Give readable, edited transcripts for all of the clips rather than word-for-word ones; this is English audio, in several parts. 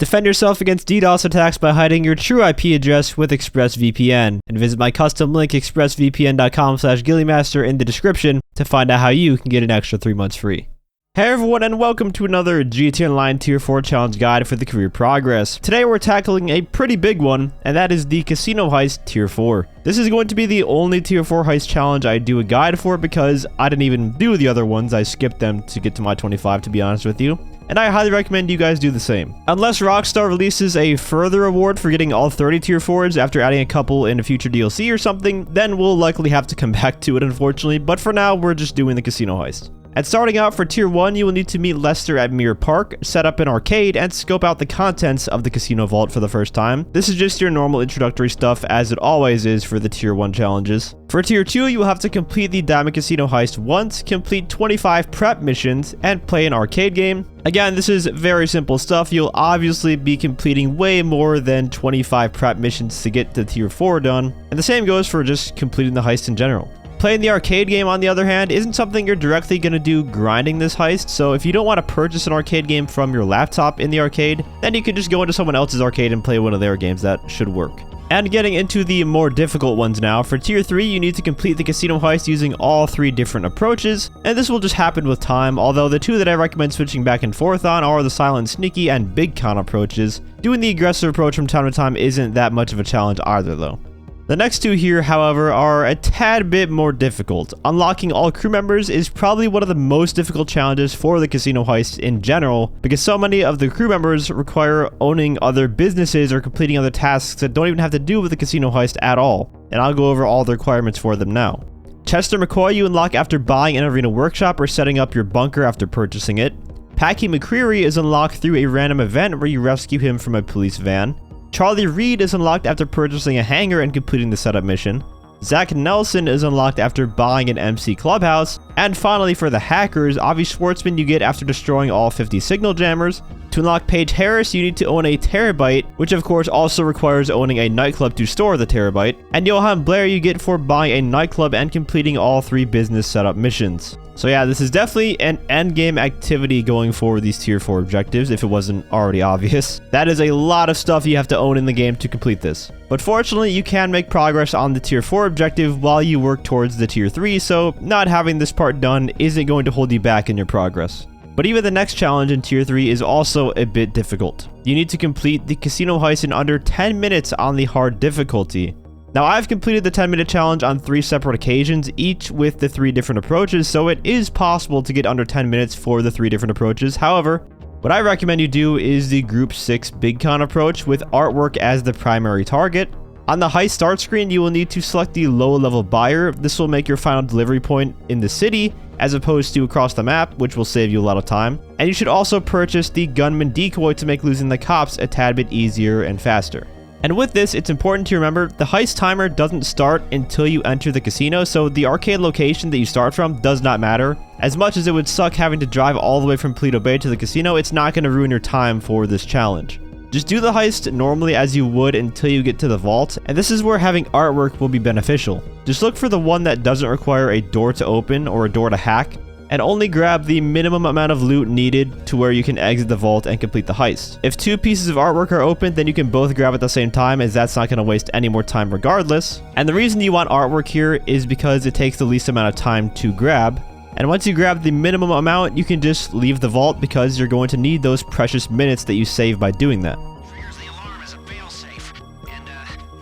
Defend yourself against DDoS attacks by hiding your true IP address with ExpressVPN, and visit my custom link expressvpn.com/ghilliemaster in the description to find out how you can get an extra 3 months free. Hey everyone, and welcome to another GTA Online Tier 4 challenge guide for the career progress. Today we're tackling a pretty big one, and that is the Casino Heist Tier 4. This is going to be the only Tier 4 heist challenge I do a guide for because I didn't even do the other ones. I skipped them to get to my 25, to be honest with you. And I highly recommend you guys do the same. Unless Rockstar releases a further award for getting all 30 Tier 4s after adding a couple in a future DLC or something, then we'll likely have to come back to it, unfortunately. But for now, we're just doing the Casino Heist. And starting out for Tier 1, you will need to meet Lester at Mirror Park, set up an arcade, and scope out the contents of the casino vault for the first time. This is just your normal introductory stuff, as it always is for the Tier 1 challenges. For Tier 2, you will have to complete the Diamond Casino Heist once, complete 25 prep missions, and play an arcade game. Again, this is very simple stuff. You'll obviously be completing way more than 25 prep missions to get to Tier 4 done, and the same goes for just completing the heist in general. Playing the arcade game, on the other hand, isn't something you're directly going to do grinding this heist, so if you don't want to purchase an arcade game from your laptop in the arcade, then you can just go into someone else's arcade and play one of their games. That should work. And getting into the more difficult ones now, for Tier 3, you need to complete the casino heist using all 3 different approaches, and this will just happen with time, although the 2 that I recommend switching back and forth on are the silent, sneaky, and big con approaches. Doing the aggressive approach from time to time isn't that much of a challenge either, though. The next 2 here, however, are a tad bit more difficult. Unlocking all crew members is probably one of the most difficult challenges for the casino heist in general, because so many of the crew members require owning other businesses or completing other tasks that don't even have to do with the casino heist at all, and I'll go over all the requirements for them now. Chester McCoy you unlock after buying an arena workshop or setting up your bunker after purchasing it. Packy McCreary is unlocked through a random event where you rescue him from a police van. Charlie Reed is unlocked after purchasing a hangar and completing the setup mission. Zach Nelson is unlocked after buying an MC Clubhouse. And finally, for the hackers, Avi Schwartzman you get after destroying all 50 signal jammers. To unlock Paige Harris, you need to own a terabyte, which of course also requires owning a nightclub to store the terabyte. And Johan Blair you get for buying a nightclub and completing all 3 business setup missions. So yeah, this is definitely an endgame activity going for these Tier 4 objectives, if it wasn't already obvious. That is a lot of stuff you have to own in the game to complete this. But fortunately, you can make progress on the Tier 4 objective while you work towards the Tier 3, so not having this part done isn't going to hold you back in your progress. But even the next challenge in Tier 3 is also a bit difficult. You need to complete the casino heist in under 10 minutes on the hard difficulty. Now, I've completed the 10-minute challenge on 3 separate occasions, each with the 3 different approaches, so it is possible to get under 10 minutes for the 3 different approaches. However, what I recommend you do is the Group 6 Big Con approach with artwork as the primary target. On the heist start screen, you will need to select the low-level buyer. This will make your final delivery point in the city, as opposed to across the map, which will save you a lot of time. And you should also purchase the gunman decoy to make losing the cops a tad bit easier and faster. And with this, it's important to remember the heist timer doesn't start until you enter the casino, so the arcade location that you start from does not matter. As much as it would suck having to drive all the way from Paleto Bay to the casino, it's not going to ruin your time for this challenge. Just do the heist normally as you would until you get to the vault, and this is where having artwork will be beneficial. Just look for the one that doesn't require a door to open or a door to hack, and only grab the minimum amount of loot needed to where you can exit the vault and complete the heist. If 2 pieces of artwork are open, then you can both grab at the same time, as that's not going to waste any more time regardless. And the reason you want artwork here is because it takes the least amount of time to grab. And once you grab the minimum amount, you can just leave the vault because you're going to need those precious minutes that you save by doing that. Triggers the alarm as a failsafe. And,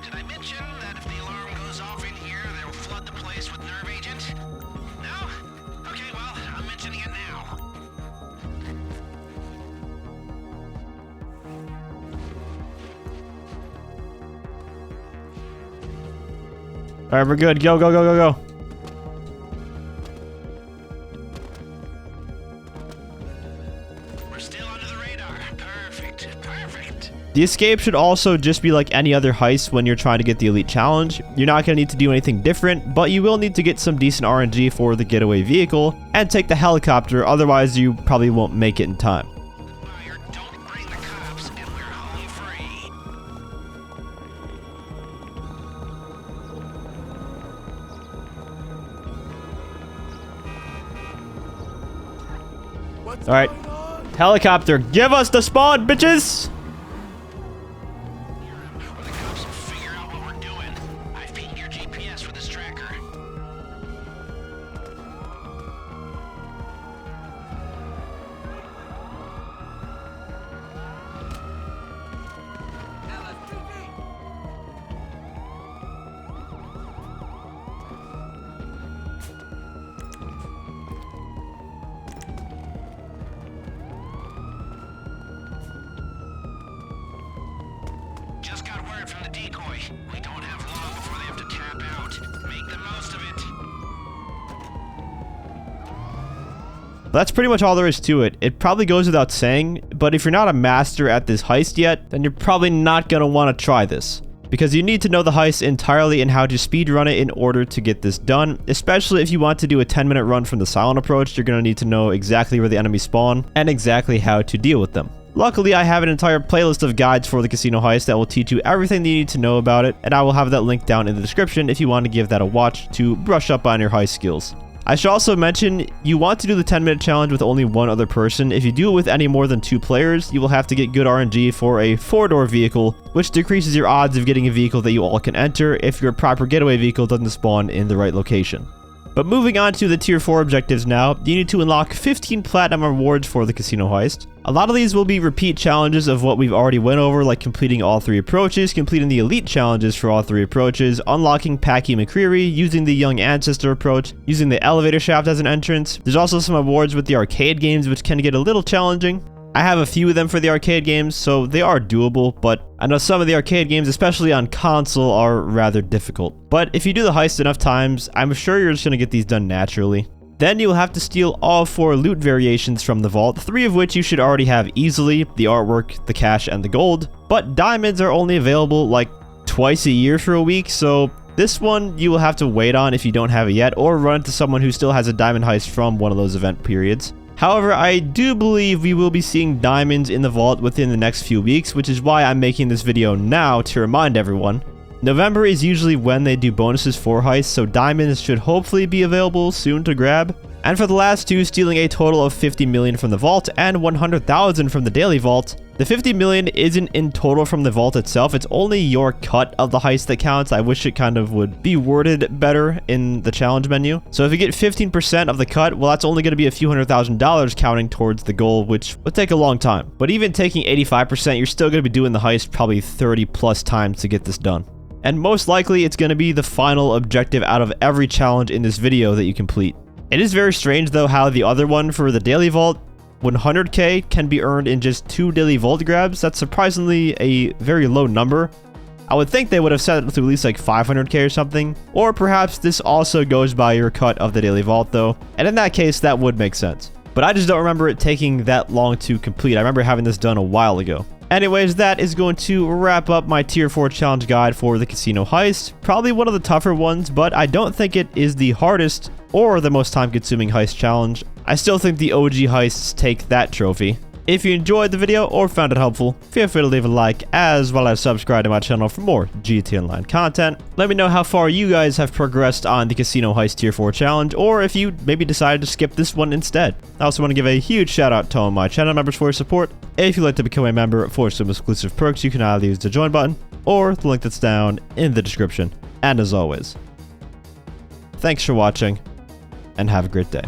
did I mention that if the alarm goes off in here, they'll flood the place with nerve agent? No? Okay, well, I'm mentioning it now. Alright, we're good. Go, go, go, go, go. We're still under the radar. Perfect. Perfect. The escape should also just be like any other heist when you're trying to get the elite challenge. You're not going to need to do anything different, but you will need to get some decent RNG for the getaway vehicle and take the helicopter, otherwise you probably won't make it in time. Buyer, don't bring the cops, and we're home free. Alright, helicopter, give us the spawn, bitches! decoy. We don't have long before they have to tap out. Make the most of it. That's pretty much all there is to it. It probably goes without saying, but if you're not a master at this heist yet, then you're probably not going to want to try this. Because you need to know the heist entirely and how to speedrun it in order to get this done, especially if you want to do a 10-minute run from the silent approach. You're going to need to know exactly where the enemies spawn and exactly how to deal with them. Luckily, I have an entire playlist of guides for the casino heist that will teach you everything that you need to know about it, and I will have that link down in the description if you want to give that a watch to brush up on your heist skills. I should also mention, you want to do the 10-minute challenge with only one other person. If you do it with any more than 2 players, you will have to get good RNG for a 4-door vehicle, which decreases your odds of getting a vehicle that you all can enter if your proper getaway vehicle doesn't spawn in the right location. But moving on to the tier 4 objectives now, you need to unlock 15 platinum rewards for the casino heist. A lot of these will be repeat challenges of what we've already went over, like completing all 3 approaches, completing the elite challenges for all 3 approaches, unlocking Packy McCreary, using the young ancestor approach, using the elevator shaft as an entrance. There's also some awards with the arcade games, which can get a little challenging. I have a few of them for the arcade games, so they are doable, but I know some of the arcade games, especially on console, are rather difficult. But if you do the heist enough times, I'm sure you're just going to get these done naturally. Then you'll have to steal all 4 loot variations from the vault, 3 of which you should already have easily: the artwork, the cash, and the gold. But diamonds are only available like twice a year for a week, so this one you will have to wait on if you don't have it yet, or run into someone who still has a diamond heist from one of those event periods. However, I do believe we will be seeing diamonds in the vault within the next few weeks, which is why I'm making this video now to remind everyone. November is usually when they do bonuses for heists, so diamonds should hopefully be available soon to grab. And for the last 2, stealing a total of 50 million from the vault and 100,000 from the daily vault. The 50 million isn't in total from the vault itself, it's only your cut of the heist that counts. I wish it kind of would be worded better in the challenge menu. So if you get 15% of the cut, well, that's only going to be a few $100,000 counting towards the goal, which would take a long time. But even taking 85%, you're still going to be doing the heist probably 30 plus times to get this done. And most likely, it's going to be the final objective out of every challenge in this video that you complete. It is very strange though how the other one for the daily vault, 100k, can be earned in just 2 daily vault grabs. That's surprisingly a very low number. I would think they would have set it to at least like 500k or something. Or perhaps this also goes by your cut of the daily vault though. And in that case, that would make sense. But I just don't remember it taking that long to complete. I remember having this done a while ago. Anyways, that is going to wrap up my tier 4 challenge guide for the casino heist. Probably one of the tougher ones, but I don't think it is the hardest or the most time-consuming heist challenge. I still think the OG heists take that trophy. If you enjoyed the video or found it helpful, feel free to leave a like as well as subscribe to my channel for more GTA Online content. Let me know how far you guys have progressed on the Casino Heist Tier 4 challenge, or if you maybe decided to skip this one instead. I also want to give a huge shout out to all my channel members for your support. If you'd like to become a member for some exclusive perks, you can either use the join button or the link that's down in the description. And as always, thanks for watching and have a great day.